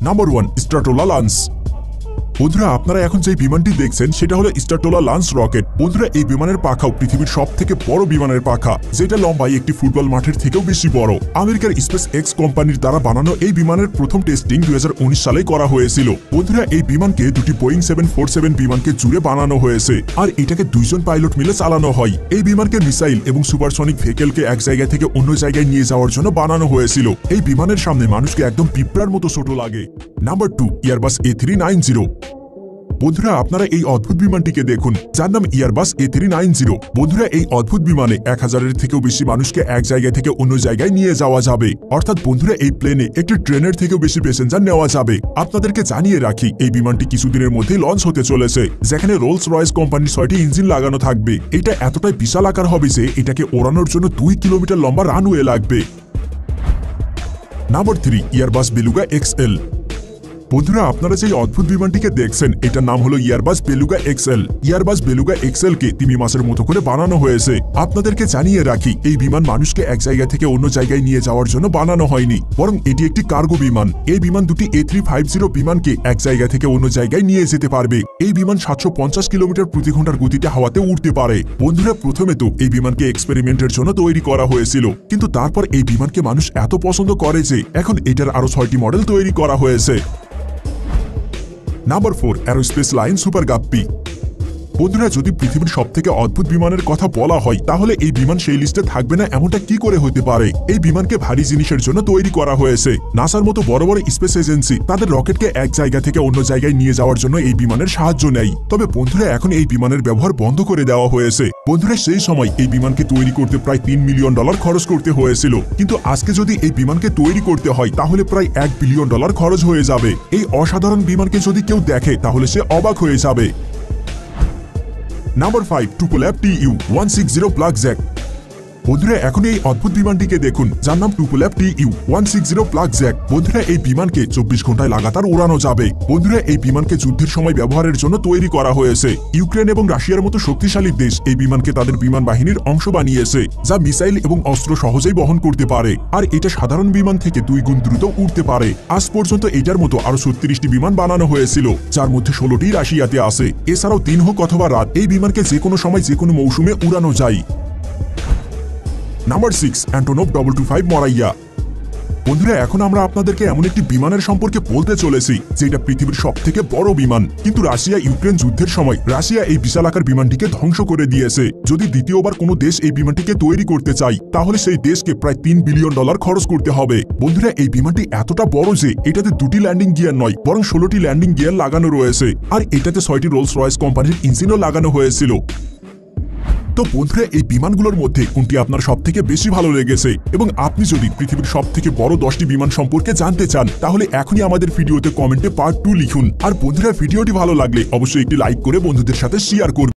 Number 1, স্ট্রাটোলা launch. বন্ধুরা, আপনারা এখন যে বিমানটি দেখছেন সেটা হলো স্ট্রাটোলা লঞ্চ রকেট। বন্ধুরা, এই বিমানের পাখাও পৃথিবীর সবথেকে বড় বিমানের পাখা, যেটা লম্বায় একটি ফুটবল মাঠের থেকেও বেশি বড়। আমেরিকার স্পেস এক্স কোম্পানির দ্বারা বানানো এই বিমানের প্রথম টেস্টিং 2019 সালে করা হয়েছিল। বন্ধুরা, এই বিমানকে দুটি বোয়িং 747 বিমানকে জুড়ে বানানো হয়েছে, আর এটাকে 2 জন পাইলট মিলে চালানো হয়। এই বিমানকে মিসাইল এবং সুপারসনিক ভেহিকেলকে এক জায়গা থেকে অন্য জায়গায় নিয়ে যাওয়ার জন্য বানানো হয়েছিল। এই বিমানের সামনে মানুষকে একদম পিঁপড়ার মতো ছোট লাগে। Number 2, Airbus A390। বন্ধুরা, আপনারা এই অদ্ভুত বিমানটিকে দেখুন, যার নাম এয়ারবাস A390। বন্ধুরা, এই অদ্ভুত বিমানে 1000-এর থেকেও বেশি মানুষকে এক জায়গা থেকে অন্য জায়গায় নিয়ে যাওয়া যাবে। অর্থাৎ বন্ধুরা, এই প্লেনে একটি ট্রেনের থেকেও বেশি প্যাসেঞ্জার নেওয়া যাবে। আপনাদেরকে জানিয়ে রাখি, এই বিমানটি কিছুদিনের মধ্যেই লঞ্চ হতে চলেছে, যেখানে রোলস রয়েস কোম্পানির 6টি ইঞ্জিন লাগানো থাকবে। এটা এতটাই বিশাল আকার হবে যে এটাকে ওড়ানোর জন্য 2 কিলোমিটার লম্বা রানওয়ে লাগবে। Number 3, Airbus Beluga XL। বন্ধুরা, আপনারা যে অদ্ভুত বিমানটিকে দেখছেন এটার নাম হলো Airbus Beluga XL। Airbus Beluga XL কে তিমি মাছের মতো করে বানানো হয়েছে। আপনাদেরকে জানিয়ে রাখি, এই বিমান মানুষকে এক জায়গা থেকে অন্য জায়গায় নিয়ে যাওয়ার জন্য বানানো হয়নি, বরং এটি একটি কার্গো বিমান। এই বিমান দুটি A350 বিমানকে এক জায়গা থেকে অন্য জায়গায় নিয়ে যেতে পারবে। এই বিমান 750 কিলোমিটার প্রতি ঘন্টার গতিতে হাওয়াতে উঠতে পারে। বন্ধুরা, প্রথমে তো এই বিমানকে এক্সপেরিমেন্টের জন্য তৈরি করা হয়েছিল, কিন্তু তারপর এই বিমানকে মানুষ এত পছন্দ করে যে এখন এটার আরো 6টি মডেল তৈরি করা হয়েছে। Number 4, aerospace line super guppy. বন্ধুরা, যদি পৃথিবীর সবথেকে অদ্ভুত বিমানের কথা বলা হয় তাহলে এই বিমান সেই লিস্টে থাকবে না এমনটা কি করে হতে পারে? এই বিমানকে ভারী জিনিসের জন্য তৈরি করা হয়েছে। নাসার মতো বড় বড় স্পেস এজেন্সি তাদের রকেটকে এক জায়গা থেকে অন্য জায়গায় নিয়ে যাওয়ার জন্য এই বিমানের সাহায্য নেয়। তবে বন্ধুরা, এখন এই বিমানের ব্যবহার বন্ধ করে দেওয়া হয়েছে। বন্ধুরা, সেই সময় এই বিমানকে তৈরি করতে প্রায় $3 মিলিয়ন খরচ করতে হয়েছিল, কিন্তু আজকে যদি এই বিমানকে তৈরি করতে হয় তাহলে প্রায় $1 বিলিয়ন খরচ হয়ে যাবে। এই অসাধারণ বিমানকে যদি কেউ দেখে তাহলে সে অবাক হয়ে যাবে। Number 5, টুপোল্যাব TU-160 blackjack. বন্ধুরা, এখন এই অদ্ভুত বিমানটিকে দেখুন, যার নাম টুপোল্যাব TU-160 ব্ল্যাকজ্যাক। বন্ধুরা, এই বিমানকে 24 ঘন্টায় লাগাতার উড়ানো যাবে। বন্ধুরা, এই বিমানকে যুদ্ধের সময় ব্যবহারের জন্য তৈরি করা হয়েছে। ইউক্রেন এবং রাশিয়ার মতো শক্তিশালী দেশ এই বিমানকে তাদের বিমান বাহিনীর অংশ বানিয়েছে, যা মিসাইল এবং অস্ত্র সহজেই বহন করতে পারে। আর এটা সাধারণ বিমান থেকে 2 গুণ দ্রুত উঠতে পারে। আজ পর্যন্ত এটার মতো আরো 36টি বিমান বানানো হয়েছিল, যার মধ্যে 16টি রাশিয়াতে আছে। এছাড়াও দিন হোক অথবা রাত, এই বিমানকে যে কোনো সময় যে কোনো মৌসুমে উড়ানো যায়। Number 6, Antonov 225 মরাইয়া। বন্ধুরা, এখন আমরা আপনাদেরকে এমন একটি বিমানের সম্পর্কে বলতে চলেছি যেটা পৃথিবীর সবথেকে বড় বিমান, কিন্তু রাশিয়া ইউক্রেন যুদ্ধের সময় রাশিয়া এই বিশাল আকার বিমানটিকে ধ্বংস করে দিয়েছে। যদি দ্বিতীয়বার কোনো দেশ এই বিমানটিকে তৈরি করতে চায় তাহলে সেই দেশকে প্রায় $3 বিলিয়ন খরচ করতে হবে। বন্ধুরা, এই বিমানটি এতটা বড় যে এটাতে 2টি ল্যান্ডিং গিয়ার নয়, বরং 16টি ল্যান্ডিং গিয়ার লাগানো রয়েছে, আর এটাতে 6টি রোলস রয়েস কোম্পানির ইঞ্জিনও লাগানো হয়েছিল। তো বন্ধুরা, এই বিমানগুলোর মধ্যে কোনটি আপনার সবথেকে বেশি ভালো লেগেছে? এবং আপনি যদি পৃথিবীর সবথেকে বড় 10টি বিমান সম্পর্কে জানতে চান তাহলে এখনই আমাদের ভিডিওতে কমেন্টে পার্ট 2 লিখুন। আর বন্ধুরা, ভিডিওটি ভালো লাগলে অবশ্যই একটি লাইক করে বন্ধুদের সাথে শেয়ার করুন।